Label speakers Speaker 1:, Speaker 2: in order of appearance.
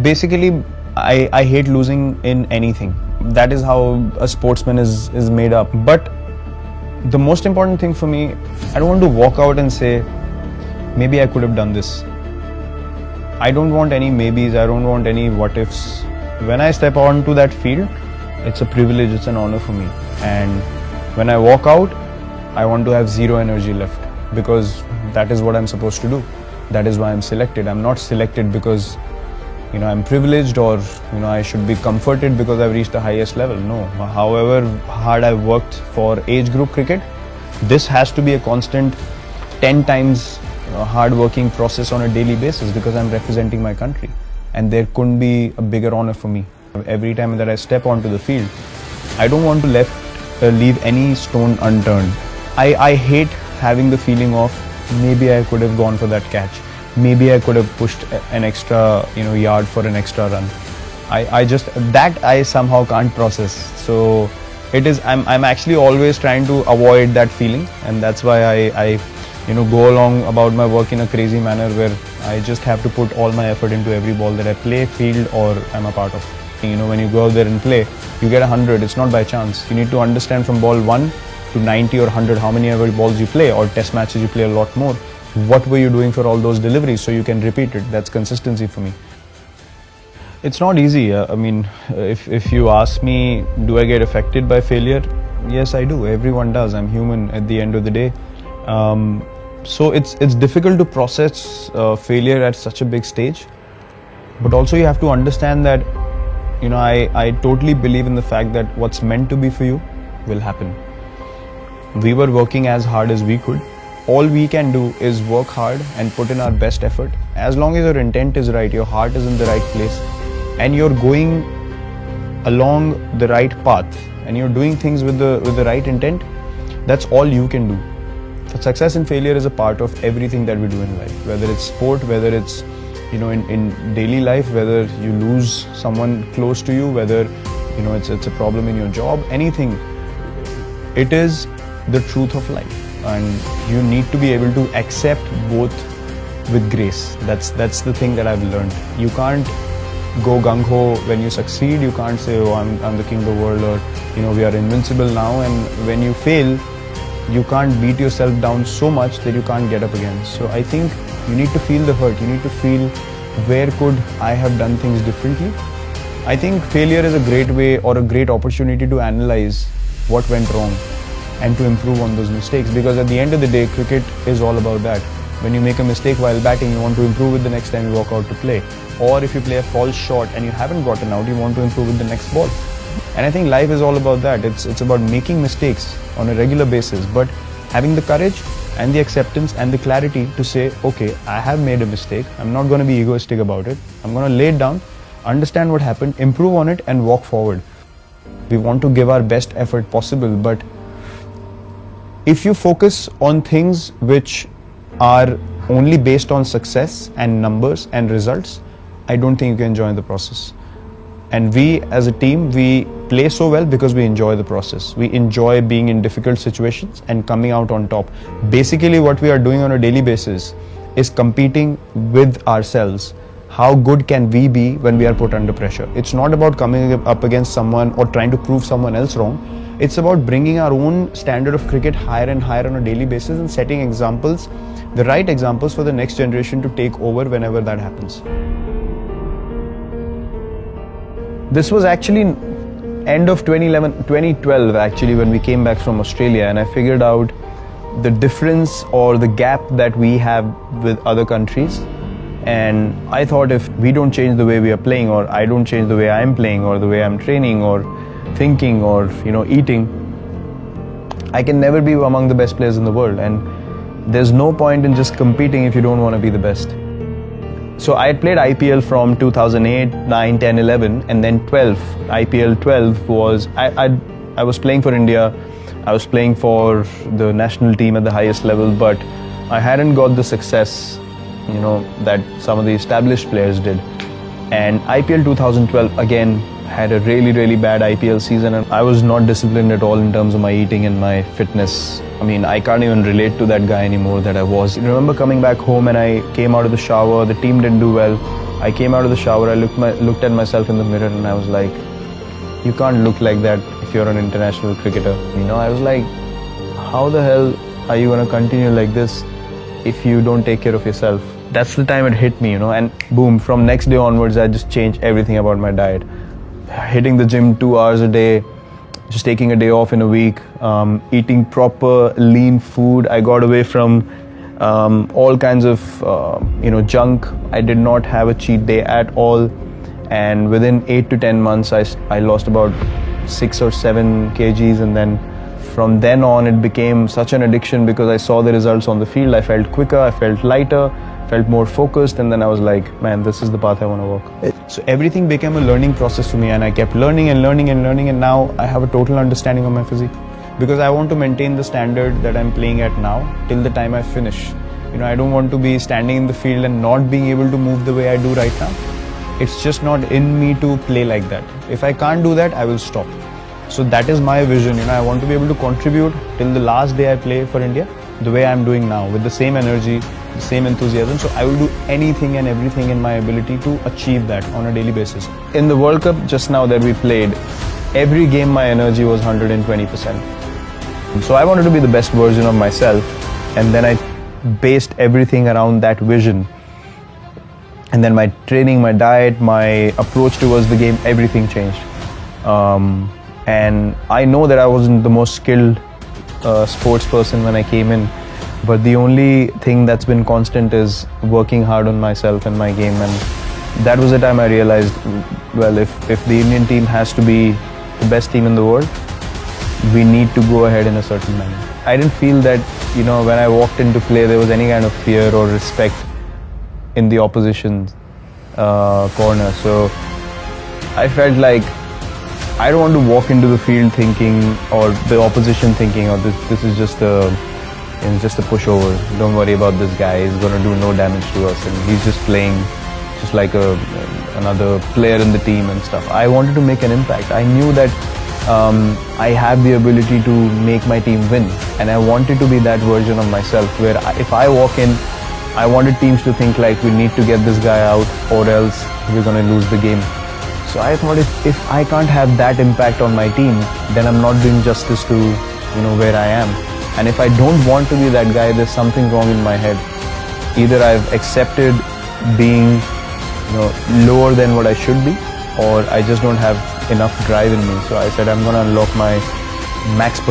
Speaker 1: Basically, I hate losing in anything. That is how a sportsman is made up. But the most important thing for me, I don't want to walk out and say, maybe I could have done this. I don't want any maybes, I don't want any what ifs. When I step onto that field, it's a privilege, it's an honor for me. And when I walk out, I want to have zero energy left, because that is what I'm supposed to do. That is why I'm selected. I'm not selected because I'm privileged, or I should be comforted because I've reached the highest level. No. However hard I've worked for age group cricket, this has to be a constant 10 times hard-working process on a daily basis, because I'm representing my country, and there couldn't be a bigger honor for me. Every time that I step onto the field, I don't want to leave any stone unturned. I hate having the feeling of maybe I could have gone for that catch, maybe I could have pushed an extra yard for an extra run. I somehow can't process. So I'm actually always trying to avoid that feeling, and that's why I go along about my work in a crazy manner, where I just have to put all my effort into every ball that I play, field, or I'm a part of. When you go out there and play, you get 100. It's not by chance. You need to understand from ball 1 to 90 or 100 how many ever balls you play, or test matches you play a lot more. What were you doing for all those deliveries so you can repeat it? That's consistency for me. It's not easy. If you ask me, do I get affected by failure? Yes, I do. Everyone does. I'm human at the end of the day. So it's difficult to process failure at such a big stage, but also you have to understand that I totally believe in the fact that what's meant to be for you will happen. We were working as hard as we could. All we can do is work hard and put in our best effort. As long as your intent is right, your heart is in the right place, and you're going along the right path, and you're doing things with the right intent, that's all you can do. Success and failure is a part of everything that we do in life, whether it's sport, whether it's in daily life, whether you lose someone close to you, whether it's a problem in your job, anything. It is the truth of life, and you need to be able to accept both with grace. That's the thing that I've learned. You can't go gung-ho when you succeed. You can't say, oh, I'm the king of the world, or we are invincible now. And when you fail, you can't beat yourself down so much that you can't get up again. So I think you need to feel the hurt. You need to feel, where could I have done things differently? I think failure is a great way, or a great opportunity, to analyze what went wrong and to improve on those mistakes, because at the end of the day, cricket is all about that. When you make a mistake while batting, you want to improve it the next time you walk out to play. Or if you play a false shot and you haven't gotten out, you want to improve it the next ball. And I think life is all about that. It's about making mistakes on a regular basis, but having the courage and the acceptance and the clarity to say, okay, I have made a mistake. I'm not going to be egoistic about it. I'm going to lay it down, understand what happened, improve on it, and walk forward. We want to give our best effort possible, but if you focus on things which are only based on success and numbers and results, I don't think you can enjoy the process. And we as a team, we play so well because we enjoy the process. We enjoy being in difficult situations and coming out on top. Basically, what we are doing on a daily basis is competing with ourselves. How good can we be when we are put under pressure? It's not about coming up against someone or trying to prove someone else wrong. It's about bringing our own standard of cricket higher and higher on a daily basis, and setting examples, the right examples for the next generation to take over whenever that happens. This was actually end of 2012 actually, when we came back from Australia, and I figured out the difference or the gap that we have with other countries. And I thought, if we don't change the way we are playing, or I don't change the way I'm playing, or the way I'm training, or thinking, or eating, I can never be among the best players in the world. And there's no point in just competing if you don't want to be the best. So I had played IPL from 2008, 9, 10, 11, and then 12. IPL 12 was, I was playing for India. I was playing for the national team at the highest level, but I hadn't got the success, that some of the established players did. And IPL 2012 again had a really bad IPL season, and I was not disciplined at all in terms of my eating and my fitness. I can't even relate to that guy anymore that I was. I remember coming back home, and I came out of the shower, the team didn't do well. I came out of the shower, I looked at myself in the mirror and I was like, you can't look like that if you're an international cricketer. You know, I was like, how the hell are you going to continue like this if you don't take care of yourself? That's the time it hit me, you know, and boom, from next day onwards, I just changed everything about my diet. Hitting the gym 2 hours a day, just taking a day off in a week, eating proper lean food. I got away from all kinds of junk. I did not have a cheat day at all, and within 8 to 10 months I lost about 6 or 7 kgs, and then from then on it became such an addiction because I saw the results on the field. I felt quicker, I felt lighter, felt more focused, and then I was like, man, this is the path I want to walk. So everything became a learning process for me, and I kept learning and learning and learning, and now I have a total understanding of my physique because I want to maintain the standard that I'm playing at now till the time I finish. You know, I don't want to be standing in the field and not being able to move the way I do right now. It's just not in me to play like that. If I can't do that, I will stop. So that is my vision. You know, I want to be able to contribute till the last day I play for India the way I'm doing now, with the same energy, the same enthusiasm. So I will do anything and everything in my ability to achieve that on a daily basis. In the World Cup just now that we played, every game my energy was 120%. So I wanted to be the best version of myself, and then I based everything around that vision. And then my training, my diet, my approach towards the game, everything changed. And I know that I wasn't the most skilled sports person when I came in, but the only thing that's been constant is working hard on myself and my game. And that was the time I realized, well, if the Indian team has to be the best team in the world, we need to go ahead in a certain manner. I didn't feel that, you know, when I walked into play, there was any kind of fear or respect in the opposition corner. So I felt like I don't want to walk into the field thinking, or the opposition thinking, oh, this is just a pushover. Don't worry about this guy. He's going to do no damage to us, and he's just playing just like another player in the team and stuff. I wanted to make an impact. I knew that I have the ability to make my team win, and I wanted to be that version of myself where if I walk in, I wanted teams to think like, we need to get this guy out or else we're going to lose the game. So I thought if I can't have that impact on my team, then I'm not doing justice to, you know, where I am. And if I don't want to be that guy, there's something wrong in my head. Either I've accepted being, you know, lower than what I should be, or I just don't have enough drive in me. So I said I'm going to unlock my max potential.